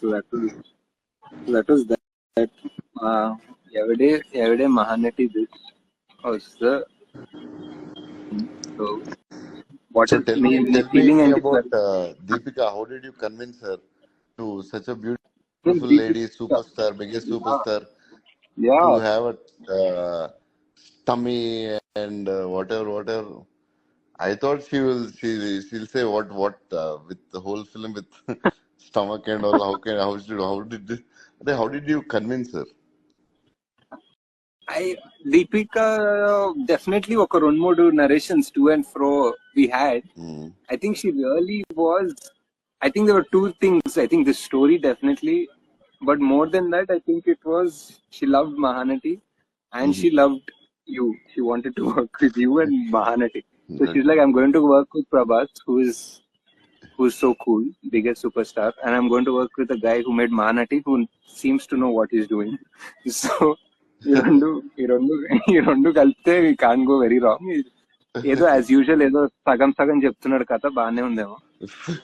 So that was that. Uh, every day Mahanati this was the so what So is tell me me, me tell me feeling and about Deepika. How did you convince her to such a beautiful lady, Deepika. superstar, biggest Yeah, superstar, to yeah. have a tummy and whatever. I thought she'll say with the whole film with stomach and all. How did you convince her? I Deepika definitely ఒక రెండు మూడు narrations to and fro we had. Hmm. I think she really was. I think there were two things. I think the story definitely, but more than that, I think it was she loved Mahanati and Hmm. she loved you. She wanted to work with you and Mahanati. So she's Okay. like, I'm going to work with Prabhas, who's so cool, biggest superstar, and I'm going to work with a guy who made Mahanati, who seems to know what he's doing. So ఈ రెండు కలిపితే we can't go very wrong. ఏదో as usual ఏదో సగం సగం చెప్తున్నాడు కథ బాగానే ఉందేమో.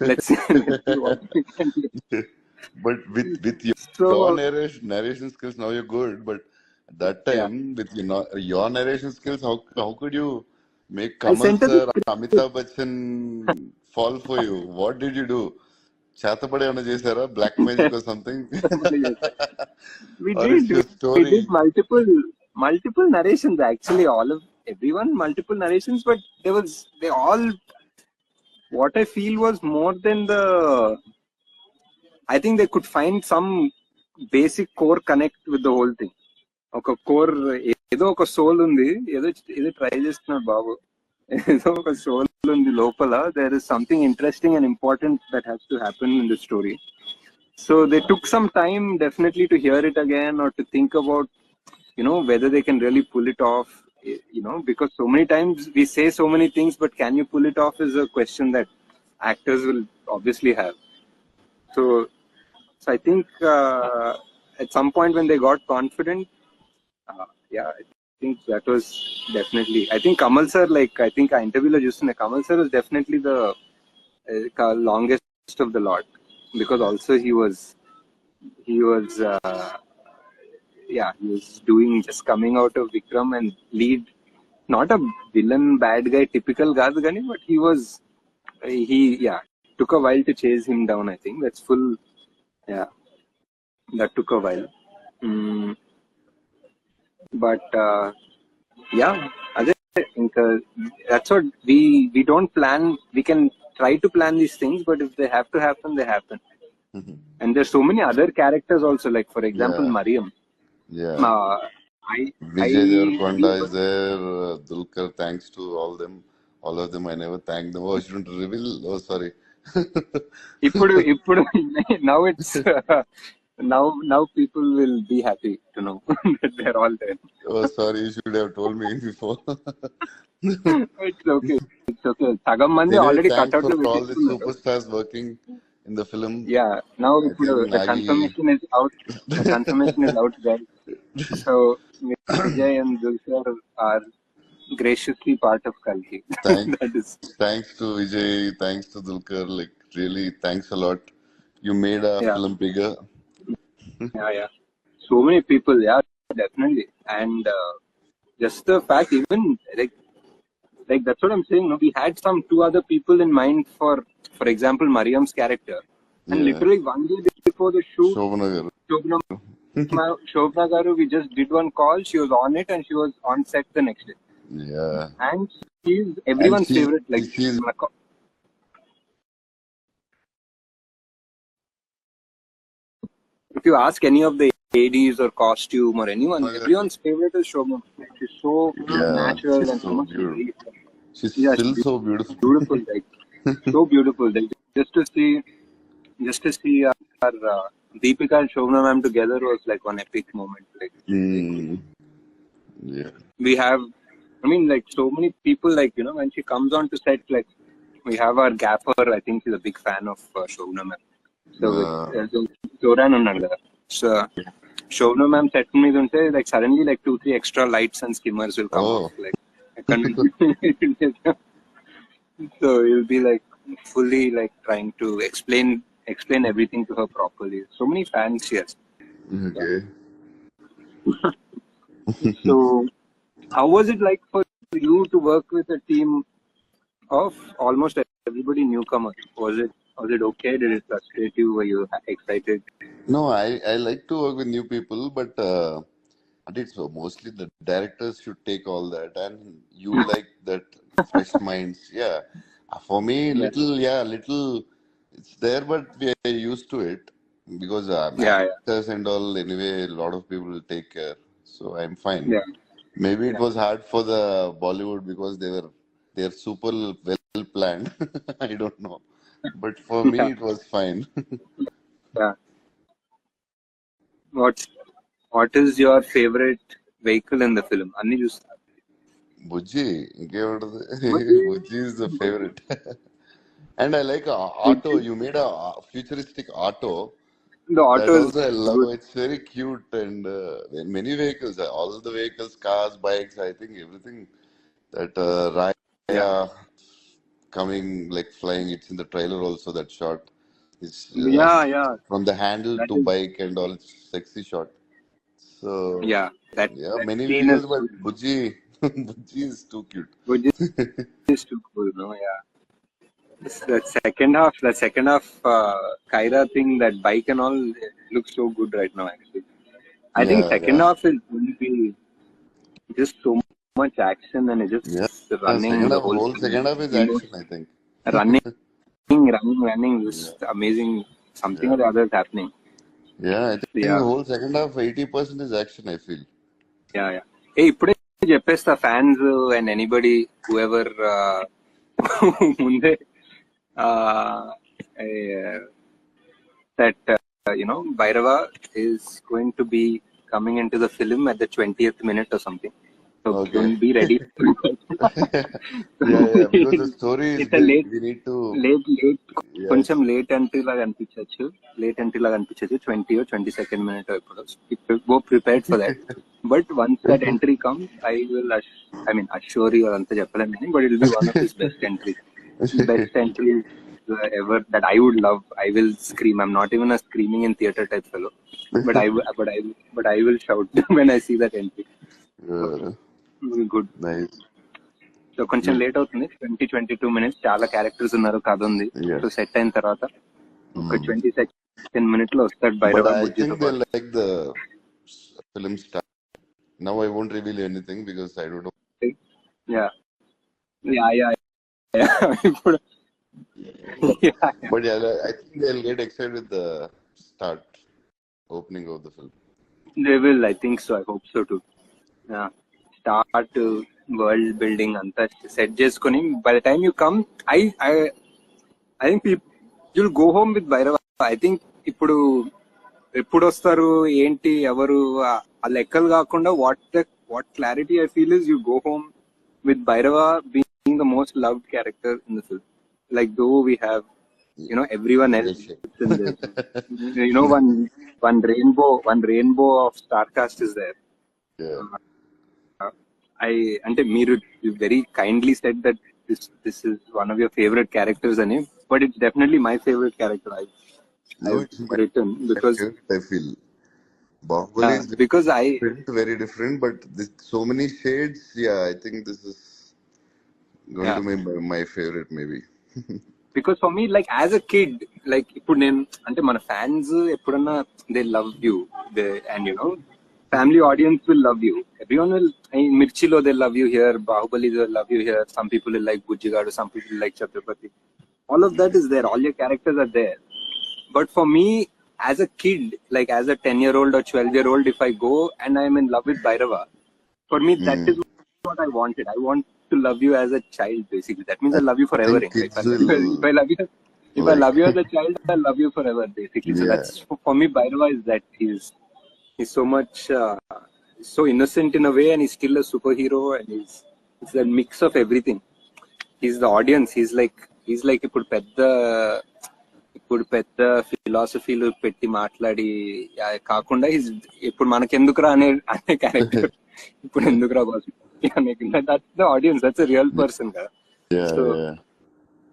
Let's see what we can do. But with So your narration skills, now you're good. But at that yeah, time, with your narration skills, how could you make I Kamal sent her the sir, script. Amitabh Bachchan fall for you? What did you do? Chatapade on chesara, black magic or something? we Or did it's your we story? did multiple narrations actually, all of everyone multiple narrations, but they all, what I feel was more than I think they could find some basic core connect with the whole thing. ఒక core ఏదో ఒక soul ఉంది, ఏదో try చేస్తున్నాడు బాబు, ఏదో ఒక soul ఉంది లోపల. There is something interesting and important that has to happen in the story. So they took some time definitely to hear it again or to think about, whether they can really pull it off, because so many times we say so many things, but can you pull it off is a question that actors will obviously have. So I think at some point when they got confident, yeah, I think that was definitely. I think Kamal sir, I think I interviewed just Kamal sir was definitely the longest of the lot, because also he was he was doing, just coming out of Vikram and lead, not a villain bad guy typical kaadu gani, but he took a while to chase him down. I think that's full. Yeah, that took a while. Mm, but yeah, అదే ఇంకా that's what we don't plan. We can try to plan these things, but if they have to happen, they happen. And there's so many other characters also, like for example Yeah, Mariam. yeah. I Vijay Devarakonda is there. Dulquer, thanks to all of them. I never thanked them. Oh, I shouldn't reveal. Oh, sorry. ఇప్పుడు now it's now people will be happy to know that they're all there. Oh, sorry. You should have told me before. It's okay. సగం మంది Anyway, already thanks కట్అవుట్లు for all the పెట్టేసుకున్నారు. superstars working in the film. Yeah, now I ఇప్పుడు think the Nagi. confirmation is out. The confirmation is out, guys. So Vijay and Dulquer are graciously part of Kalki. Thanks, That is, thanks to Vijay. Thanks to Dulquer. Like, really, thanks a lot. You made a yeah, film bigger. yeah. So many people, yeah, definitely. And just the fact, even like that's what I'm saying. No, we had some two other people in mind for example, Mariam's character, and Yeah. literally one day before the shoot, Shobana garu. Shobna Garu, we just did one call. She was on it, and she was on set the next day. Yeah. And she's And everyone's favorite. Like, she's if you ask any of the ADs or costume or anyone, everyone's favorite is Shobna. She's so natural she's and so beautiful. She's yeah, still so beautiful. beautiful, like so beautiful. Like just to see our Deepika and Shobna ma'am together was like one epic moment. Like Yeah. we have, I mean, like so many people, like when she comes on to set, like we have our gaffer. I think he's a big fan of Shobna ma'am. So Zoran unnadu kada. So Shobna ma'am set me unte, like suddenly like 2-3 extra lights and skimmers will come off. Like I can't. So you'll be like fully like trying to explain explain everything to her properly. So many fans she has. Yeah. Okay. So how was it like for you to work with a team of almost everybody newcomer? Was it okay? Did it frustrate you? Were you excited? No, I like to work with new people, but and it's mostly the directors should take all that, and you like that fresh minds. Yeah, for me, Yeah. little. It's there, but we are used to it because Yeah. Yeah. actors and all. Anyway, a lot of people will take care, so I'm fine. Yeah. Maybe it Yeah. was hard for the Bollywood because they're super well planned. I don't know, but for Yeah. me, it was fine. Yeah. What What is your favorite vehicle in the film? Anni చూస్తా. Bujji, ఇంకేముంటది? Bujji. Bujji is the favorite. And I like auto. Bujji. You made a futuristic auto. The That auto is also I love. good. It's very cute and many vehicles, all the vehicles, cars, bikes. I think everything that Yeah. Raya coming like flying. It's in the trailer also. That shot is Yeah. Yeah. from the handle That to is. bike and all. It's sexy shot. So Yeah. yeah, That many scene is vehicles, but good. Bujji, Bujji is too cute. Bujji is too cool. No. Yeah. That second half, Kyra thing, that bike and all, it looks so good right now. Actually, I think Yeah, second yeah. half is going to be just so much action and it's Yeah, just running second the half, whole whole film. second half is Almost action, I think. running, running, Yeah, just amazing. Something yeah, or the other is happening. yeah. I think Yeah, the whole second half, 80% is action, I feel. yeah, yeah. Hey, ఇప్పుడే చెప్పేస్తా fans and anybody whoever ముందే uh, eh, that Bhairava is going to be coming into the film at the 20th minute or something. So Okay. don't be ready. Yeah, yeah. Because the story is It's a big, we need to. late కొంచెం Yes. Late entry లాగా అనిపించవచ్చు, 20 or 22nd minute ఇప్పుడు go prepared for that. But once that entry comes I will assure you అదంతా చెప్పలేను కానీ, but it will be one of his best entries. Best entries ever that I would love. I will scream. I'm not even a screaming in theater type fellow, but I will shout when I see that entry. So good. Nice. So కొంచెం You, late అవుతుంది, 22 minutes. చాలా characters ఉన్నారు, కథ ఉంది. So yes. Set అయిన తర్వాత ఒక Mm. 22nd minute లో వస్తాడు But Bhairava I బుజ్జితో think they పాటు. like the film style. Now I won't reveal anything because I don't know. Yeah yeah yeah ఇప్పుడు yeah, But yeah, I think they'll get excited with the start, opening of the film. they will. I think so. I hope so too. Yeah. Start world building అంతా set చేసుకొని, by the time you come, I think you'll go home with Bhairava. I think ఇప్పుడు ఎప్పుడు వస్తారు ఏంటి ఎవరు ఆ లెక్కలు కాకుండా, what clarity I feel is you go home with Bhairava being the most loved character in the film. Like though we have, everyone else Yes, yes. in this. One rainbow of star cast is there. Yeah. అంటే మీరు very kindly said that this is one of your favorite characters, and but it's definitely my favorite character. No, I've it's my written because favorite, I feel. Bahubali is because very different, but this, so many shades. Yeah, I think this is going yeah, to be my favorite, maybe. because for me, like as a kid, like ఇప్పుడు నేను అంటే మన fans ఎప్పుడన్నా they love you, and family audience will love you. Everyone will. Mirchilo they love you here, Bahubali they love you here. Some people will like Bujjigadu, some people will like Chhatrapati. All of that is there. All your characters are there. But for me, as a kid, like as a 10-year-old or 12-year-old, if I go and I'm in love with Bhairava, for me that Mm. is what I wanted. I want to love you as a child, basically. That means I love you I forever. think If kids if will I love you, if I like. love you as a child, I love you forever, basically. So Yeah, that's for me. Bhairava is that he's so much so innocent in a way, and he's still a superhero, and it's that mix of everything. He's the audience. He's like ఇప్పుడు పెద్ద ఫిలాసఫీలు పెట్టి మాట్లాడి కాకుండా ఇప్పుడు మనకెందుకురా అనే character. ఇప్పుడు ఎందుకురా boss, that's the audience, that's real person కదా. yeah, so yeah.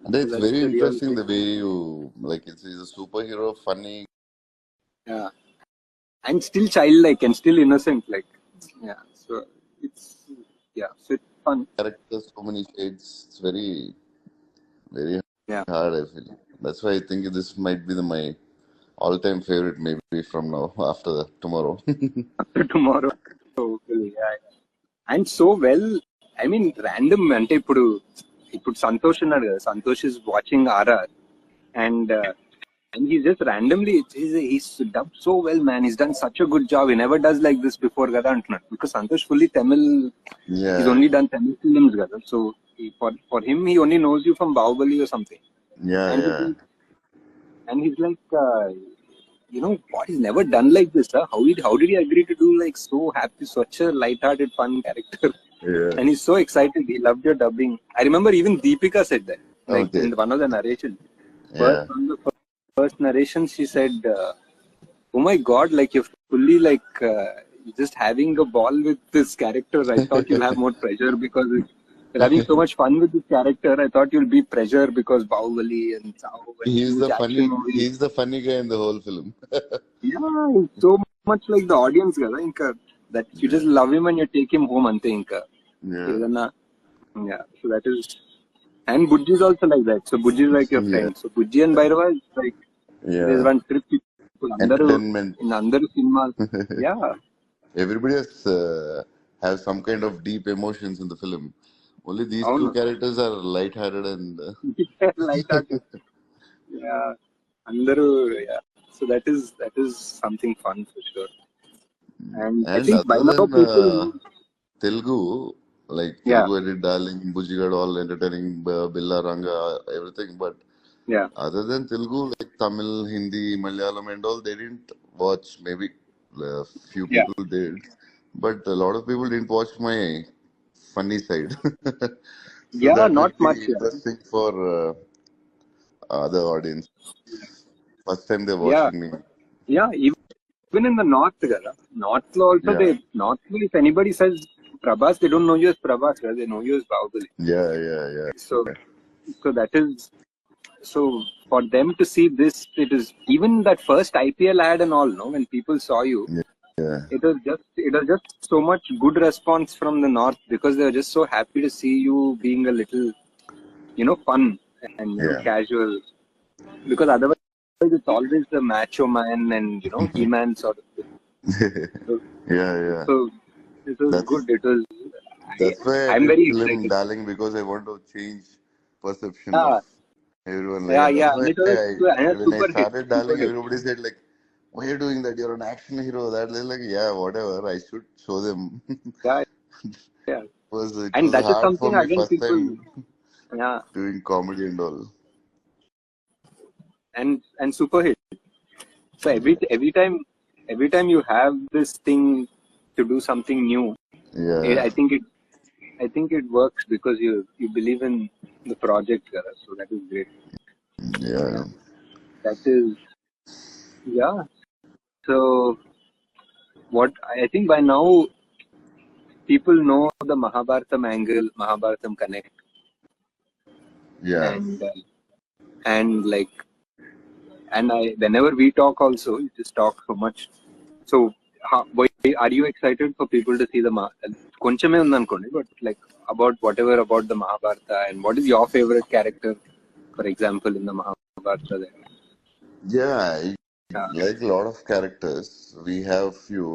And So it's that's very the real interesting thing. the way you like. It's a superhero, funny Yeah, and still childlike and still innocent. Like, yeah. So it's so it's fun. character, so many shades. It's very, very Yeah, hard. I feel that's why I think this might be my all-time favorite. Maybe from now after tomorrow. after tomorrow. Hopefully, yeah. And so well. I mean, random అంటే ఇప్పుడు సంతోష్ ఉన్నాడు కదా. Santosh is watching RR and and he's just randomly he's dubbed so well, man. He's done such a good job. He never does like this before కదా అంటున్నాడు. Because Santosh fully Tamil. He's Yeah, only done Tamil films కదా. So for him, he only knows you from Bahubali or something. yeah, And yeah. he's like, what? He's never done like this. Huh? How did he agree to do like so happy, such a light-hearted, fun character? Yeah. And he's so excited. He loved your dubbing. I remember even Deepika said that, like in Okay. one of the narrations. Yeah. On the first narration, she said, "Oh my God, like you're fully like just having a ball with this character. I thought you'll have more pressure because you're having so much fun with this character. I thought you'll be pressure because Bahubali and Sao and huge action movies." He's the funny guy in the whole film. Yeah, he's so much like the audience, కదా ఇంకా that you Yeah. just love him and you take him home అంతే ఇంకా Yeah. ఏదన్నా. Yeah, so that is, and Bujji is also like that. So Bujji is like your Yeah. friend. So Bujji and Bhairava is like there's Yeah. one trip people అందరూ Entertainment. in అందరూ cinema. Yeah, Everybody has have some kind of deep emotions in the film. Only these two అవును. characters are light-hearted and Light art. Yeah, అందరూ. Yeah, so that is something fun for sure. And I and think by other now than people know. Telugu, like Yeah, Telugu Edit Darling, Bujigad, all entertaining, Billa Ranga, everything. But yeah, other than Telugu, like Tamil, Hindi, Malayalam, and all, they didn't watch. Maybe few yeah, people did, but a lot of people didn't watch my funny side. So yeah, that not will be much. Yeah, interesting for other audience. First time they're yeah, watching me. yeah. Even in the north, kada. North lo also Yeah, north lo if anybody says Prabhas, they don't know you as Prabhas, kada. They know you as Bahubali. yeah, yeah, yeah, So that is so for them to see this. It is even that first IPL ad and all. No, when people saw you, yeah, it was just so much good response from the north because they were just so happy to see you being a little fun and yeah, casual. Because otherwise it's always the macho man and he-man sort of thing. So, yeah, yeah. so it was That's good. It was. That's why I I'm did very film excited. Darling because I want to change perception of Yeah, everyone. yeah, Like yeah. that's And why it was and a when I super hit, started super Darling, hit. everybody said like, "Why are you doing that? You're an action hero." That they're like, yeah, whatever. I should show them. Yeah, yeah. It And was that is hard for something me again first people. time Yeah, doing comedy and all. and super hit. So every time you have this thing to do something new, it, Yeah, I think it I think it works because you believe in the project, Gaurav. So that is great. yeah, That is, yeah. So what I think by now people know the Mahabharatam angle, Mahabharatam connect, yeah, and like and I whenever we talk also we just talk so much. So are you excited for people to see the కొంచెమే ఉందనుకోండి, but like about whatever about the Mahabharata and what is your favorite character, for example, in the Mahabharata there? yeah. I Yeah, like a lot of characters. We have few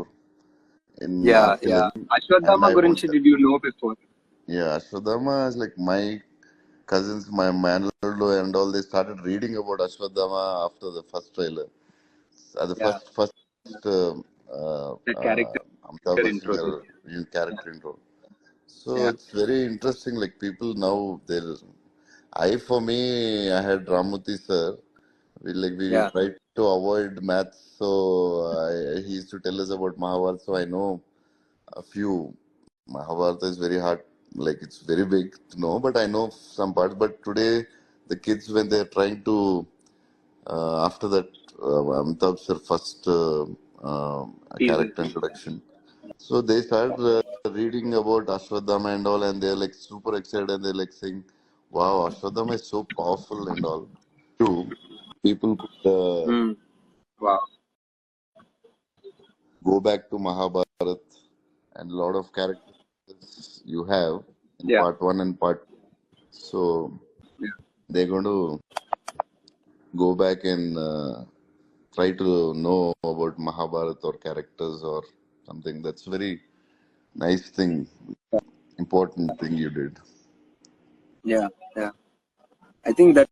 in our yeah, yeah. film, and Ashwadhama I గురించి want. did you know before? Yeah, Ashwadama is like my cousins, my Manaldo and all. They started reading about Ashwadama after the first trailer. The Yeah, first the character Amitabh Bachchan introduced. new character intro. So Yeah, it's very interesting. Like people now, for me, I had Ramuti sir. We yeah, tried to avoid maths, so he used to tell us about Mahabharata. So I know a few. Mahabharata is very hard, like it's very big to know, but I know some parts. But today, the kids, when they're trying to, after that, Amitabh sir first teaser. character introduction, so they start reading about Ashwadhama and all, and they're like super excited, and they're like saying, Wow, Ashwadhama is so powerful and all. True. People could Hmm. Wow. go back to Mahabharat and a lot of characters you have in Yeah. part one and part two. So Yeah. they're going to go back and try to know about Mahabharat or characters or something. That's very nice thing, important thing you did. Yeah. Yeah. I think that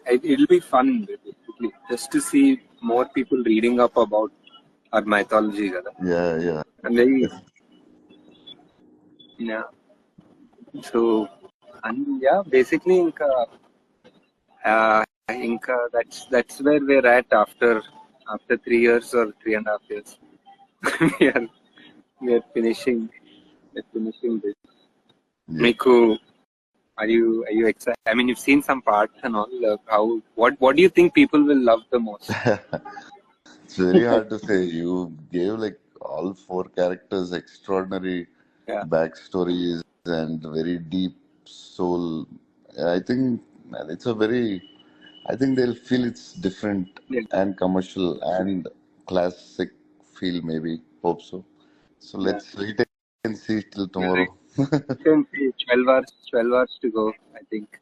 it'll be fun basically, just to see more people reading up about our mythology. Kada. Yeah, yeah. And very, Yes. yeah. So, and yeah, basically, that's where we're at after 3 years or 3.5 years. we are we are finishing we're finishing this. Yeah. Miku, are you excited? I mean, you've seen some parts and all. How what do you think people will love the most? It's very hard to say. You gave like all four characters extraordinary Yeah, backstories and very deep soul. I think it's a very, I think they'll feel it's different yeah, and commercial and classic feel, maybe. Hope so. So yeah. let's wait and see till Yeah, tomorrow. 12 hours to go. I think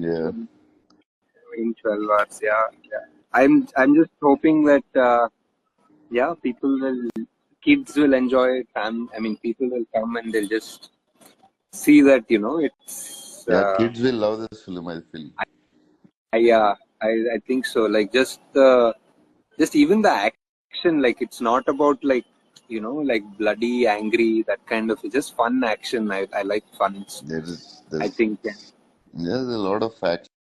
Yeah. in 12 hours. Yeah, yeah. I'm just hoping that yeah, kids will enjoy it. I mean, people will come and they'll just see that it's. Yeah, kids will love this film, I feel. I think so. Like just even the action, like it's not about like like bloody, angry, that kind of. It's just fun action. I like fun. There is I there's think. Yeah. there's a lot of action